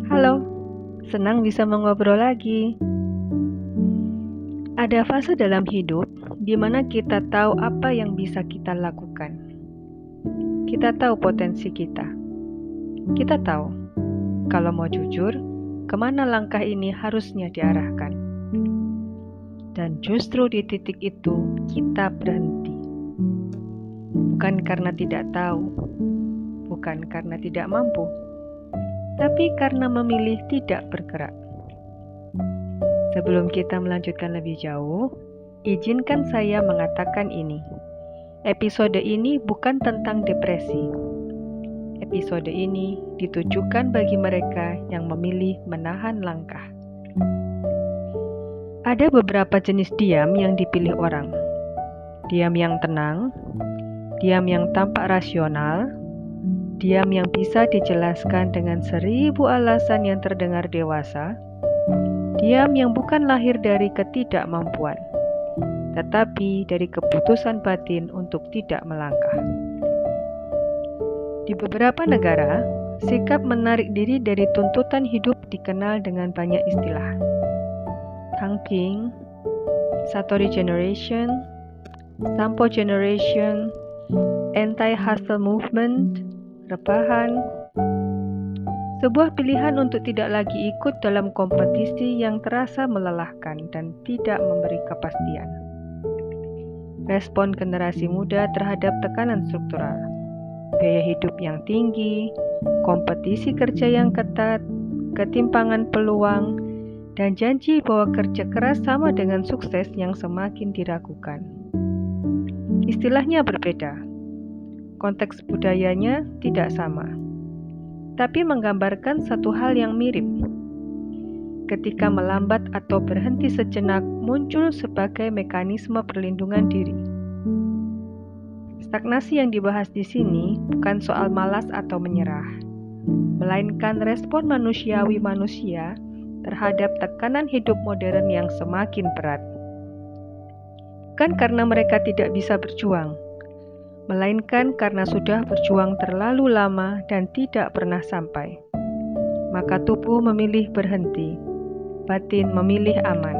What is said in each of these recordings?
Halo, senang bisa mengobrol lagi. Ada fase dalam hidup di mana kita tahu apa yang bisa kita lakukan. Kita tahu potensi kita. Kita tahu, kalau mau jujur, kemana langkah ini harusnya diarahkan. Dan justru di titik itu, kita berhenti. Bukan karena tidak tahu, bukan karena tidak mampu, tapi karena memilih tidak bergerak. Sebelum kita melanjutkan lebih jauh, izinkan saya mengatakan ini. Episode ini bukan tentang depresi. Episode ini ditujukan bagi mereka yang memilih menahan langkah. Ada beberapa jenis diam yang dipilih orang. Diam yang tenang, diam yang tampak rasional, diam yang bisa dijelaskan dengan 1000 alasan yang terdengar dewasa, diam yang bukan lahir dari ketidakmampuan, tetapi dari keputusan batin untuk tidak melangkah. Di beberapa negara, sikap menarik diri dari tuntutan hidup dikenal dengan banyak istilah. Tangping, Satori Generation, Sampo Generation, Anti-Hustle Movement, rebahan, sebuah pilihan untuk tidak lagi ikut dalam kompetisi yang terasa melelahkan dan tidak memberi kepastian. Respon generasi muda terhadap tekanan struktural, biaya hidup yang tinggi, kompetisi kerja yang ketat, ketimpangan peluang, dan janji bahwa kerja keras sama dengan sukses yang semakin diragukan. Istilahnya berbeda, konteks budayanya tidak sama, tapi menggambarkan satu hal yang mirip. Ketika melambat atau berhenti sejenak muncul sebagai mekanisme perlindungan diri. Stagnasi yang dibahas di sini bukan soal malas atau menyerah, melainkan respon manusiawi manusia terhadap tekanan hidup modern yang semakin berat. Bukan karena mereka tidak bisa berjuang, melainkan karena sudah berjuang terlalu lama dan tidak pernah sampai. Maka tubuh memilih berhenti, batin memilih aman.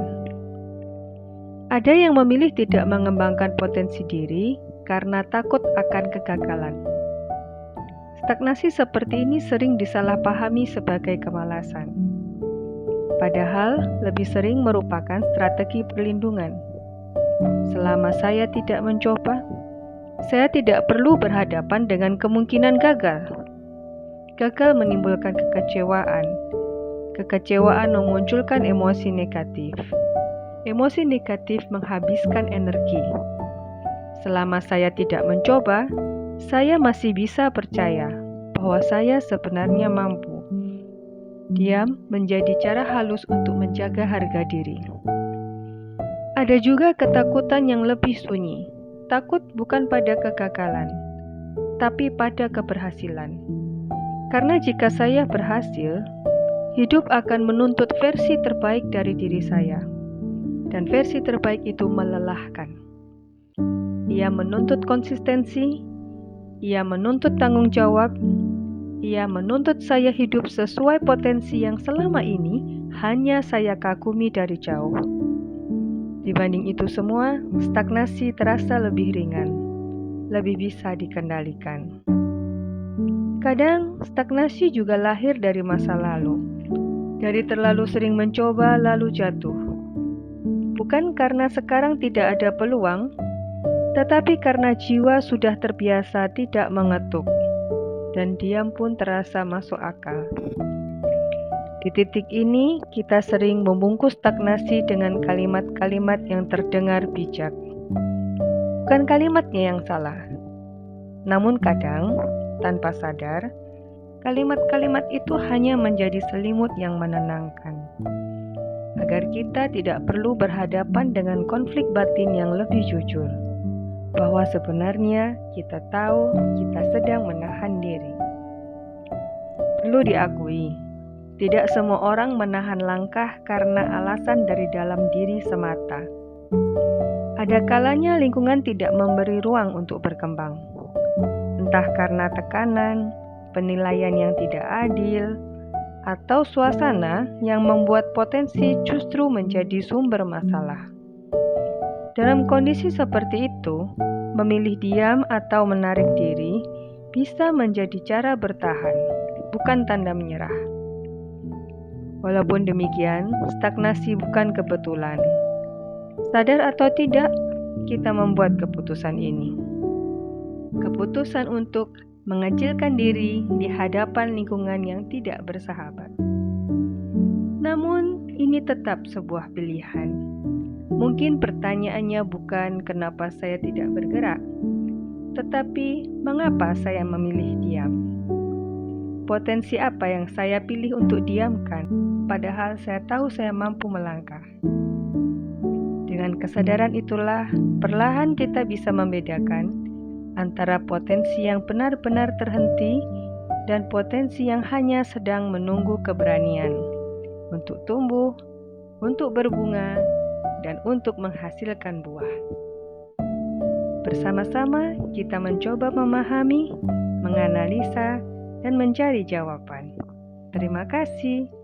Ada yang memilih tidak mengembangkan potensi diri karena takut akan kegagalan. Stagnasi seperti ini sering disalahpahami sebagai kemalasan. Padahal lebih sering merupakan strategi perlindungan. Selama saya tidak mencoba, saya tidak perlu berhadapan dengan kemungkinan gagal. Gagal menimbulkan kekecewaan. Kekecewaan memunculkan emosi negatif. Emosi negatif menghabiskan energi. Selama saya tidak mencoba, saya masih bisa percaya bahwa saya sebenarnya mampu. Diam menjadi cara halus untuk menjaga harga diri. Ada juga ketakutan yang lebih sunyi. Takut bukan pada kegagalan, tapi pada keberhasilan. Karena jika saya berhasil, hidup akan menuntut versi terbaik dari diri saya. Dan versi terbaik itu melelahkan. Ia menuntut konsistensi, ia menuntut tanggung jawab, ia menuntut saya hidup sesuai potensi yang selama ini hanya saya kagumi dari jauh. Dibanding itu semua, stagnasi terasa lebih ringan, lebih bisa dikendalikan. Kadang, stagnasi juga lahir dari masa lalu, dari terlalu sering mencoba lalu jatuh. Bukan karena sekarang tidak ada peluang, tetapi karena jiwa sudah terbiasa tidak mengetuk, dan diam pun terasa masuk akal. Di titik ini, kita sering membungkus stagnasi dengan kalimat-kalimat yang terdengar bijak. Bukan kalimatnya yang salah. Namun kadang, tanpa sadar, kalimat-kalimat itu hanya menjadi selimut yang menenangkan. Agar kita tidak perlu berhadapan dengan konflik batin yang lebih jujur. Bahwa sebenarnya kita tahu kita sedang menahan diri. Perlu diakui, tidak semua orang menahan langkah karena alasan dari dalam diri semata. Ada kalanya lingkungan tidak memberi ruang untuk berkembang. Entah karena tekanan, penilaian yang tidak adil, atau suasana yang membuat potensi justru menjadi sumber masalah. Dalam kondisi seperti itu, memilih diam atau menarik diri bisa menjadi cara bertahan, bukan tanda menyerah. Walaupun demikian, stagnasi bukan kebetulan. Sadar atau tidak, kita membuat keputusan ini. Keputusan untuk mengecilkan diri di hadapan lingkungan yang tidak bersahabat. Namun, ini tetap sebuah pilihan. Mungkin pertanyaannya bukan kenapa saya tidak bergerak, tetapi mengapa saya memilih diam. Potensi apa yang saya pilih untuk diamkan, padahal saya tahu saya mampu melangkah. Dengan kesadaran itulah, perlahan kita bisa membedakan antara potensi yang benar-benar terhenti dan potensi yang hanya sedang menunggu keberanian untuk tumbuh, untuk berbunga, dan untuk menghasilkan buah. Bersama-sama kita mencoba memahami, menganalisa, dan mencari jawaban. Terima kasih.